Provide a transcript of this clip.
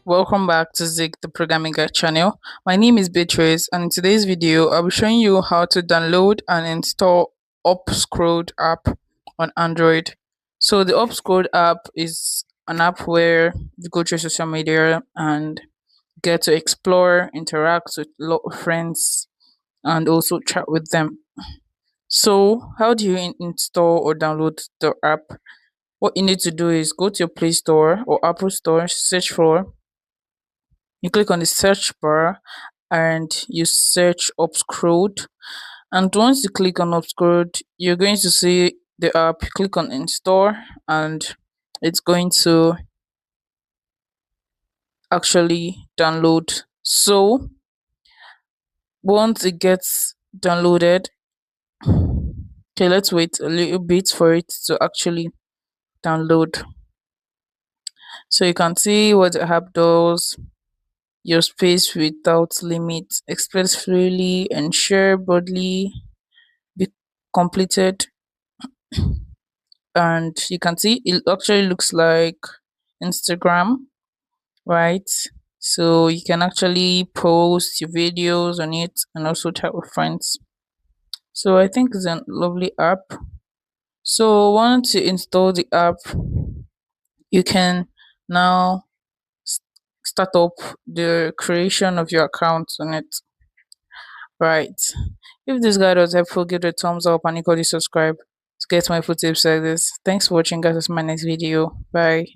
Welcome back to Zig the Programming Guide channel. My name is Beatrice, and in today's video I'll be showing you how to download and install Upscrolled app on Android. So the Upscrolled app is an app where you go through social media and get to explore, interact with a lot of friends, and also chat with them. So how do you install or download the app? What you need to do is go to your Play Store or Apple Store, search for, you click on the search bar and you search Upscrolled. And once you click on Upscrolled, you're going to see the app. You click on install and it's going to actually download. So once it gets downloaded, okay, let's wait a little bit for it to actually download. So you can see what the app does. Your space without limit, express freely and share broadly, be completed. And you can see it actually looks like Instagram, right? So you can actually post your videos on it and also chat with friends. So I think it's a lovely app. So once you install the app, you can now start up the creation of your account on it. Right. If this guide was helpful, give it a thumbs up and equally subscribe to get more info tips like this. Thanks for watching, guys. That's my next video. Bye.